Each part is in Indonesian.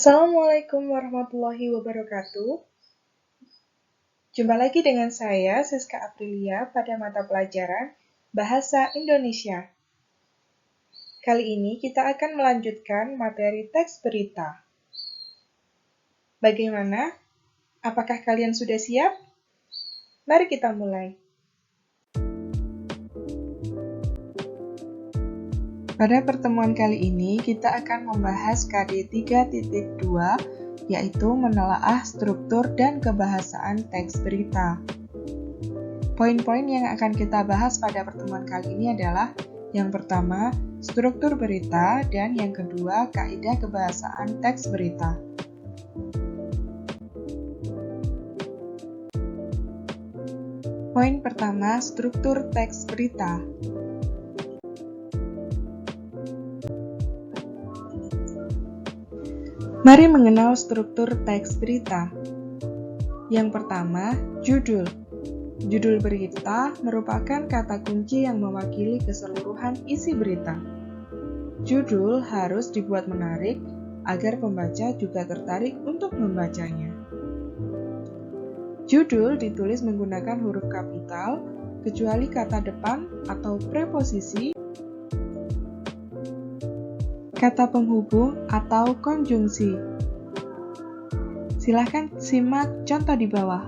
Assalamualaikum warahmatullahi wabarakatuh. Jumpa lagi dengan saya, Siska Aprilia, pada mata pelajaran Bahasa Indonesia. Kali ini kita akan melanjutkan materi teks berita. Bagaimana? Apakah kalian sudah siap? Mari kita mulai. Pada pertemuan kali ini, kita akan membahas KD 3.2, yaitu menelaah struktur dan kebahasaan teks berita. Poin-poin yang akan kita bahas pada pertemuan kali ini adalah yang pertama, struktur berita, dan yang kedua, kaidah kebahasaan teks berita. Poin pertama, struktur teks berita. Mari mengenal struktur teks berita. Yang pertama, judul. Judul berita merupakan kata kunci yang mewakili keseluruhan isi berita. Judul harus dibuat menarik agar pembaca juga tertarik untuk membacanya. Judul ditulis menggunakan huruf kapital, kecuali kata depan atau preposisi, kata penghubung atau konjungsi. Silahkan simak contoh di bawah.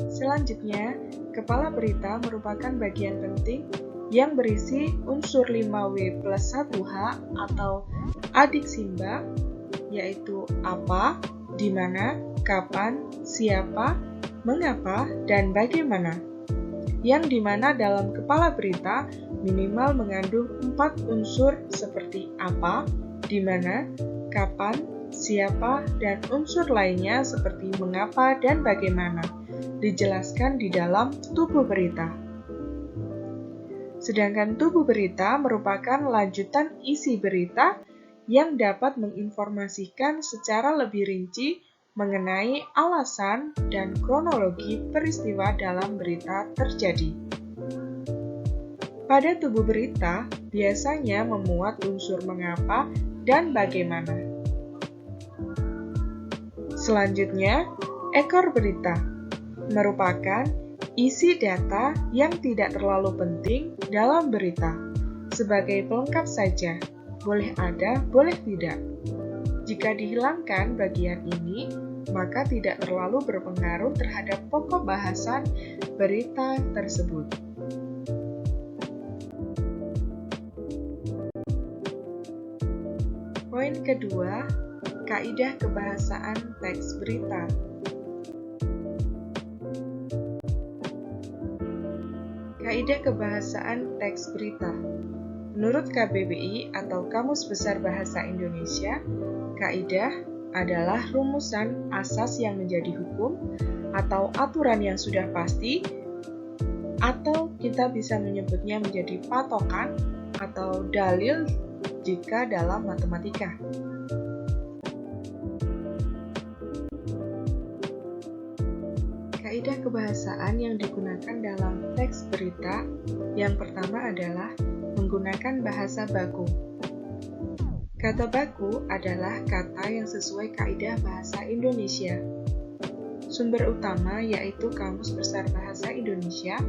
Selanjutnya, kepala berita merupakan bagian penting yang berisi unsur 5W plus 1H atau adiksimba, yaitu apa, di mana, kapan, siapa, mengapa, dan bagaimana. Yang dimana dalam kepala berita minimal mengandung 4 unsur seperti apa, di mana, kapan, siapa, dan unsur lainnya seperti mengapa dan bagaimana, dijelaskan di dalam tubuh berita. Sedangkan tubuh berita merupakan lanjutan isi berita yang dapat menginformasikan secara lebih rinci mengenai alasan dan kronologi peristiwa dalam berita terjadi. Pada tubuh berita, biasanya memuat unsur mengapa dan bagaimana. Selanjutnya, ekor berita merupakan isi data yang tidak terlalu penting dalam berita, sebagai pelengkap saja, boleh ada, boleh tidak. Jika dihilangkan bagian ini, maka tidak terlalu berpengaruh terhadap pokok bahasan berita tersebut. Poin kedua, kaidah kebahasaan teks berita. Kaidah kebahasaan teks berita. Menurut KBBI atau Kamus Besar Bahasa Indonesia, kaidah adalah rumusan asas yang menjadi hukum atau aturan yang sudah pasti, atau kita bisa menyebutnya menjadi patokan atau dalil jika dalam matematika. Kaidah kebahasaan yang digunakan dalam teks berita yang pertama adalah menggunakan bahasa baku. Kata baku adalah kata yang sesuai kaidah bahasa Indonesia. Sumber utama yaitu Kamus Besar Bahasa Indonesia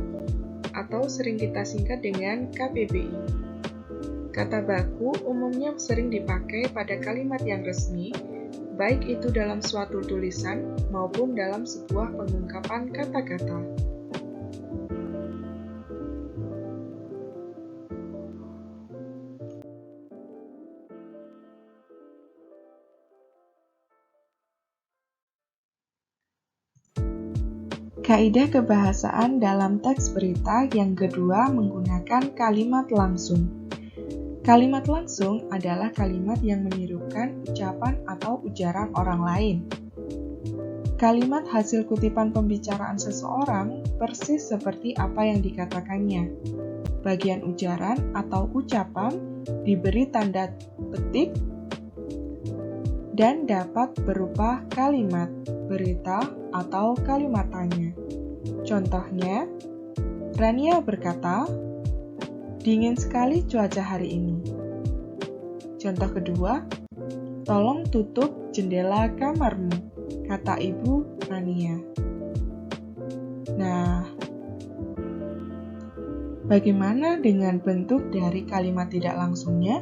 atau sering kita singkat dengan KBBI. Kata baku umumnya sering dipakai pada kalimat yang resmi, baik itu dalam suatu tulisan maupun dalam sebuah pengungkapan kata-kata. Kaidah kebahasaan dalam teks berita yang kedua menggunakan kalimat langsung. Kalimat langsung adalah kalimat yang menirukan ucapan atau ujaran orang lain. Kalimat hasil kutipan pembicaraan seseorang persis seperti apa yang dikatakannya. Bagian ujaran atau ucapan diberi tanda petik dan dapat berupa kalimat, berita, atau kalimat tanya. Contohnya, Rania berkata, "Dingin sekali cuaca hari ini." Contoh kedua, tolong tutup jendela kamarmu, kata Ibu Rania. Nah, bagaimana dengan bentuk dari kalimat tidak langsungnya?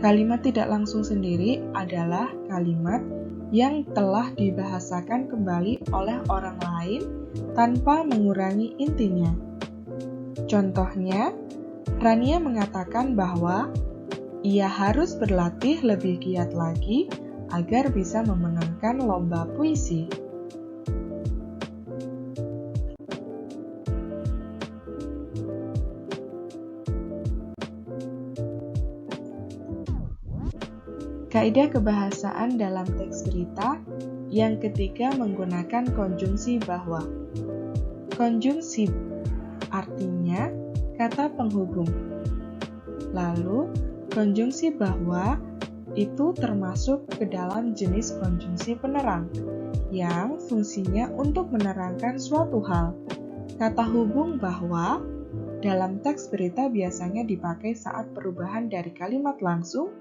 Kalimat tidak langsung sendiri adalah kalimat yang telah dibahasakan kembali oleh orang lain tanpa mengurangi intinya. Contohnya, Rania mengatakan bahwa ia harus berlatih lebih giat lagi agar bisa memenangkan lomba puisi. Kaidah kebahasaan dalam teks berita yang ketiga menggunakan konjungsi bahwa. Konjungsi artinya kata penghubung. Lalu, konjungsi bahwa itu termasuk ke dalam jenis konjungsi penerang yang fungsinya untuk menerangkan suatu hal. Kata hubung bahwa dalam teks berita biasanya dipakai saat perubahan dari kalimat langsung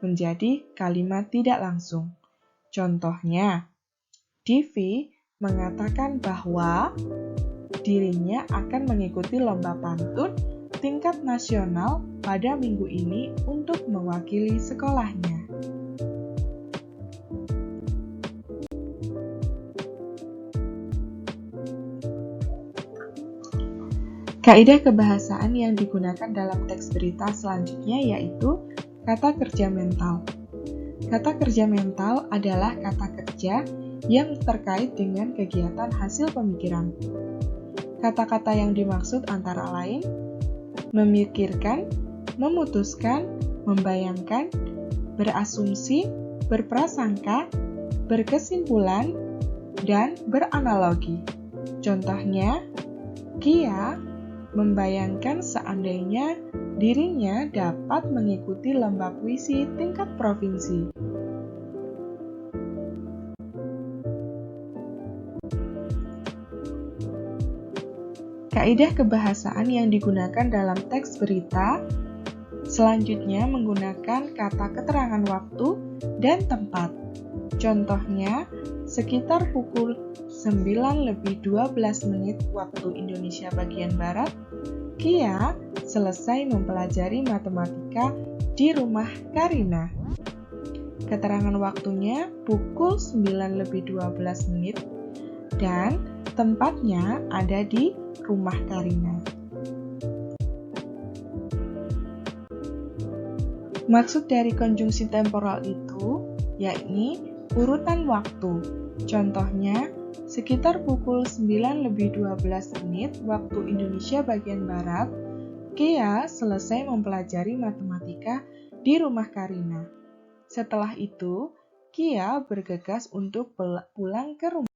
menjadi kalimat tidak langsung. Contohnya, Divi mengatakan bahwa dirinya akan mengikuti lomba pantun tingkat nasional pada minggu ini untuk mewakili sekolahnya. Kaidah kebahasaan yang digunakan dalam teks berita selanjutnya yaitu kata kerja mental. Kata kerja mental adalah kata kerja yang terkait dengan kegiatan hasil pemikiran. Kata-kata yang dimaksud antara lain memikirkan, memutuskan, membayangkan, berasumsi, berprasangka, berkesimpulan, dan beranalogi. Contohnya, Kia membayangkan seandainya dirinya dapat mengikuti lomba puisi tingkat provinsi. Kaidah kebahasaan yang digunakan dalam teks berita selanjutnya menggunakan kata keterangan waktu dan tempat. Contohnya, sekitar pukul 9:12 waktu Indonesia bagian Barat, Kia selesai mempelajari matematika di rumah Karina. Keterangan waktunya pukul 9:12 dan tempatnya ada di rumah Karina. Maksud dari konjungsi temporal itu yakni urutan waktu. Contohnya, sekitar pukul 9:12 waktu Indonesia bagian Barat, Kia selesai mempelajari matematika di rumah Karina. Setelah itu, Kia bergegas untuk pulang ke rumah.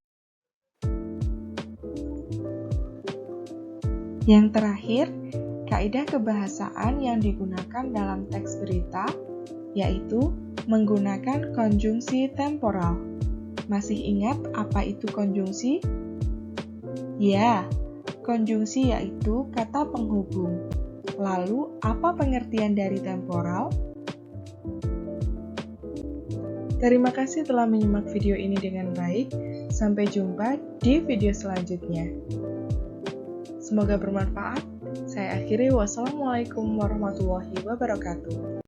Yang terakhir, kaidah kebahasaan yang digunakan dalam teks berita yaitu menggunakan konjungsi temporal. Masih ingat apa itu konjungsi? Ya, konjungsi yaitu kata penghubung. Lalu, apa pengertian dari temporal? Terima kasih telah menyimak video ini dengan baik. Sampai jumpa di video selanjutnya. Semoga bermanfaat. Saya akhiri, wassalamualaikum warahmatullahi wabarakatuh.